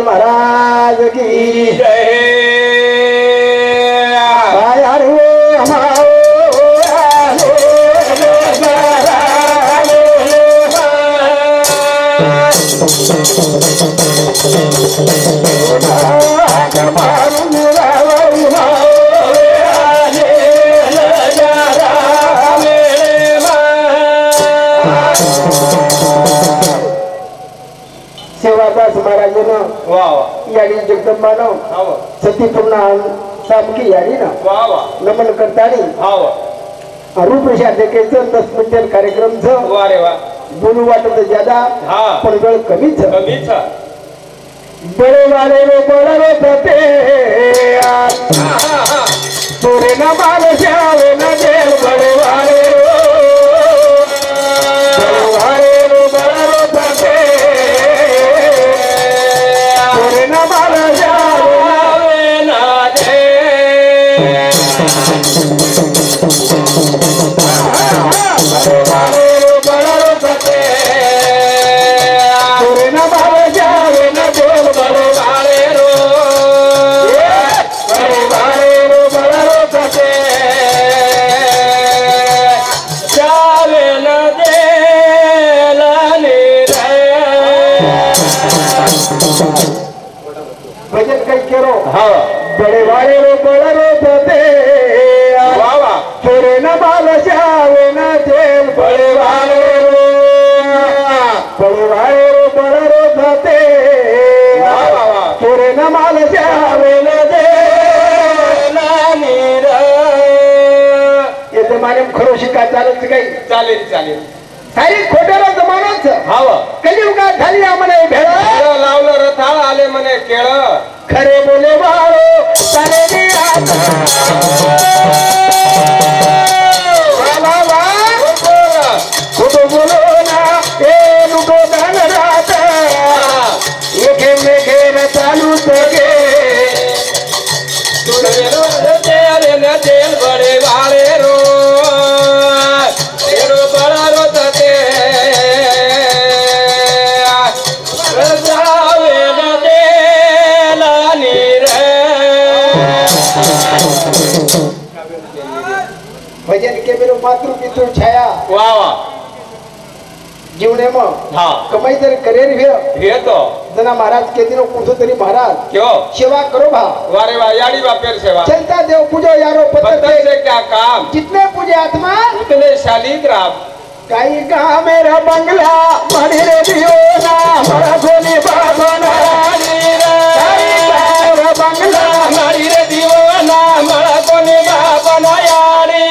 महाराज की जय। सेवादास महाराज याडी जगदंबानो सती पूर्ण सामकी याडी ना नमन करतानी रूप देखेचं 10 मिनिट कार्यक्रम बोलू वाटत ज्यादा पण वेळ कमीच बड़े वाले रे बड़े पते तोरे न माल जावे न जेल बड़े वाले रो बड़े पते तोरे न माल जावे न जेल बड़े पते तोरे न माल जावे न जेल भजन कई करो बड़े वाले रो बड़ा रो पते तोरे न बाल जावे न जेल बड़े वाले रो बड़ा रो पते तोरे न बाल जावे न जेल ये जमाने में खरो शिका चालत काही चालेल सारी खोट्याला जमानाच कलियुगात झाली आम्हाला भेळ लावलं रथाळ आले म्हणे केळ खरे बोले वाळो चाले खोटो बोलो ना ए लुटो दान रात एके मेघे चालू तगे जेल बड़े वाले रो बड़ा रो भजन के मेरो मातृ पितृ छाया जीवने मग कमाई जर करेर भेटो जना महाराज के दिनो कुठो तरी महाराज क्यों सेवा करो भा वारे वा याडी बापेर सेवा चलता देव पूजो यारो पत्थर से क्या काम जितने पूजे आत्मा उतने शालिक राम काई का मेरा बंगला मणि रे दियो ना बड़ा गोली बाबा ना मेरा बंगला मणि रे दियो ना बड़ा गोली बाबा ना यारी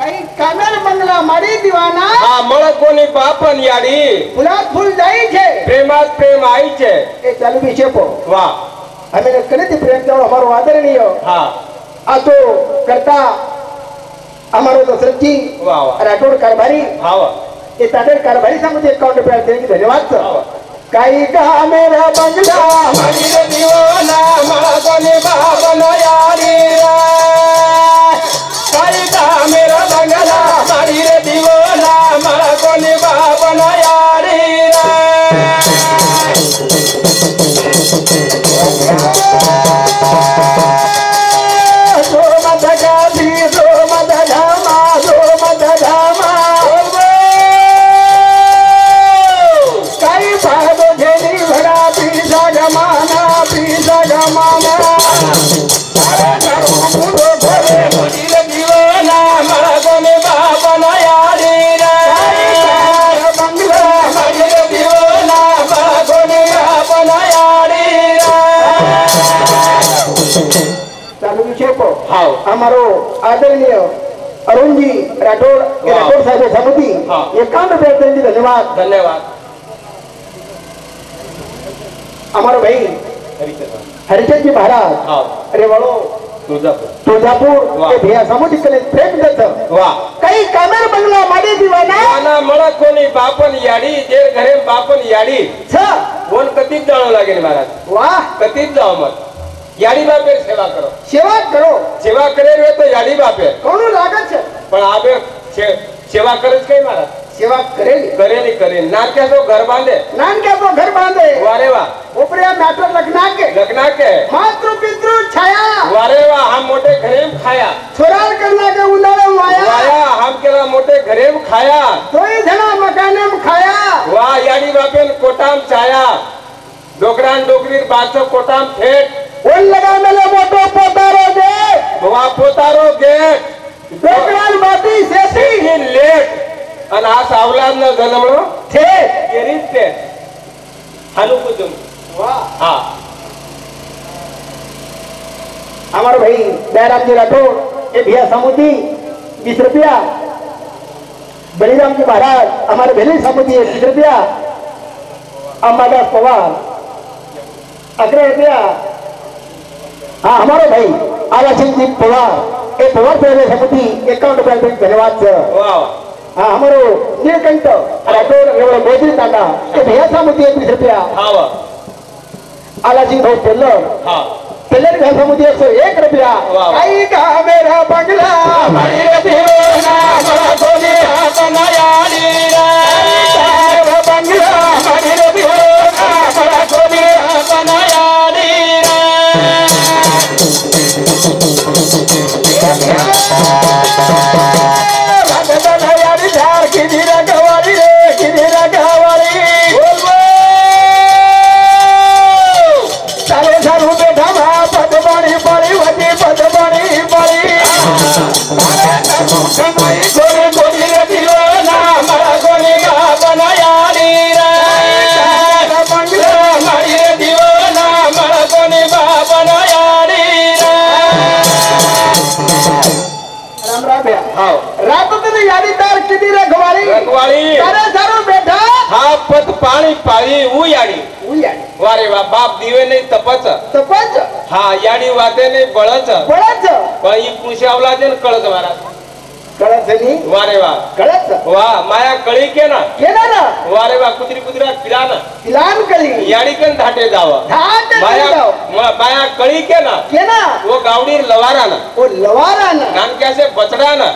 काही कामेर बंगला मारी दीवाना मला कोणी बापन याडी फुलात फूल जाई छे प्रेमात प्रेम आई छे ए चालू भी छे पो वाह हमें कने प्रेम तो हमारो आदरणीय आ तो करता हमारो दशरथ जी राठौड़ कारभारी ये ताडर कारभारी समझे अकाउंट पे देने की धन्यवाद काई का मेरा बंगला मणि रे दीवाना मला कोनी बाबा यारी काई का मेरा बंगला मणि रे दीवाना मला कोनी बाबा यारी हमारो आदरणीय अरुण जी राठौड़ राठौड़ साहब समिति 51 रुपये देने की धन्यवाद हमारो भाई हरिचंद जी महाराज अरे वालो तुळजापूर के भैया समुद्र के प्रेम देत वाह काही कामेर बंगला माडी दीवाना ना मला कोणी बापन याडी जे घरे बापन याडी छ बोल कतीत जाणो लागेल महाराज वाह कतीत जाओ मत याडी बापे सेवा करो सेवा करे रे तो याडी बापे कोण लागत छे पण आबे सेवा करे कई महाराज सेवा करेल करेल करेल नानक्याचो घर बांधे नानक्याचो घर बांधे वारे वा उपरे मॅटर लग्ना के मातृ पितृ छाया वारे वा हम मोठे घरेम खाया छोराल करना के उंदाळे वाया वाया हम केला मोठे घरेम खाया तोय धना मकानेम खाया वा याडी बापेन कोटाम छाया डोकरान डोकरीर बाचो कोटाम थेट ओल लगा मेले मोठो पोतारो गेट वा पोतारो गेट डोकरान बाटी सेसी लेट आणि हा सावलाद न जन्मलो थेट येरीच ते हानुकुतुम वाह हाँ हमारे भाई दयाराम जी राठौर ये भैया समुदी 20 रुपया बलिराम जी महाराज हमारे भेली समुदी 20 रुपया अम्बादास पवार 11 रुपया हाँ हमारे भाई आला सिंह जी पवार ये पवार पहले समुदी 51 रुपया धन्यवाद सर वाह हाँ हमारो नीलकंठ राठौर एवढा गोदरी दादा ये भैया समुदी 20 रुपया हाँ आला सिंह भाऊ टेलर हाँ टेलर भैया समुदी 101 रुपया आई का मेरा बंगला बंगला पाणी पाळी उयाडी वारे वा बाप दिवे नाही तपच हा याडी वाते नाही बळच पण ही पुशावला दे कळच महाराज कळच नाही वारे वा कळच वा माया कळी के ना वारे वा कुत्री कुत्रा किलान कळी याडी कन धाटे जाव माया कळी के ना वो गावडीर लवारा ना नानक्या से बचडा ना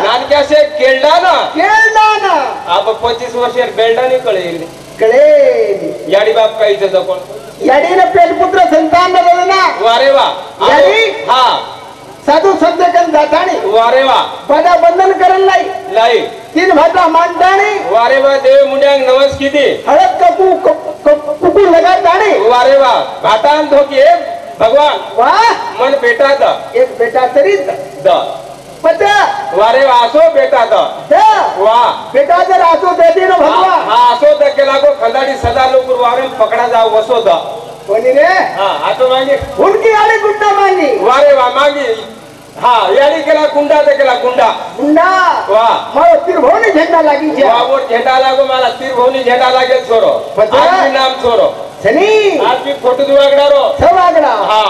नानक्या से केळडा ना अब 25 वर्षेर बेल्डा नहीं कळे याडी बाप काही कोण याडी ने पेलपुत्र संतान ना वारे वा याडी हा साधू संत कन जातानी वारे वा बडा बंधन करन लाई 3 भाता मानतानी वारे वा देव मुंड्यांग नवस किती हळद कुकू लगातानी वारे वा भाटान धोके भगवान वाह मन बेटा द एक बेटा तरी द पता वारे वा आसो बेटा द वाह बेटा जर आसो दे दे ना भगवान हा आसो द केला को खंदाडी सदा लोक वारम पकड़ा जाओ वसो द कोणी रे हा आतो मांगी उनकी आली गुंडा मांगी वारे वा मांगी हा याडी केला गुंडा द केला गुंडा वाह मारो तीरभवनी झेंडा लागी छे वाह वो झेंडा लागो माला तीरभवनी झेंडा लागे छोरो आज नाम छोरो सनी आज भी फोटो दुवागडारो सवागडा हा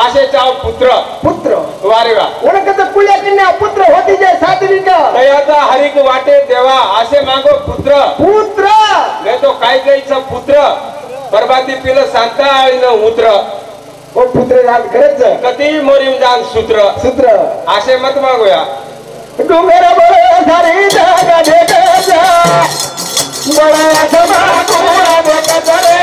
आशे चाव पुत्र वारे वा उनका तो पुल्या किन्या पुत्र होती जे सात्विक दयाचा हरिक वाटे देवा आशे मागो पुत्र मैं तो काय गईचा पुत्र बरबादी पिलं सांगता आणि न उतर ओ पुत्र राज खरच कधी मोरीम जान सूत्र आशे मत मागोया डोंगर बळ सारी जागा देखाचा बळा सभा कोणा देखाचा रे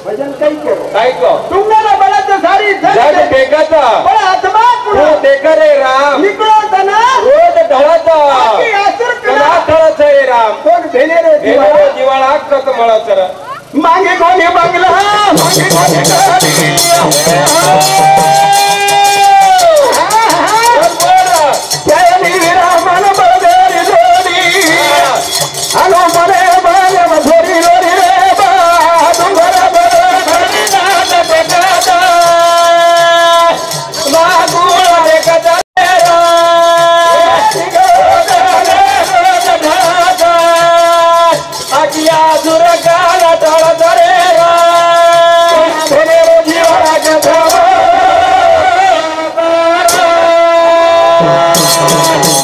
भजन काही करो काय को तुम्हाला बळत सारी जग देखत पण आत्मा तू देख रे राम निकळो तना रोज ढळत की आसुर कला ढळत रे राम कोण भेले रे दिवाळा कत मळत रे मागे कोणी बंगला मागे कोणी गाडी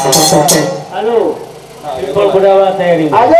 हॅलो पिंपळ बुडावा तयारी आज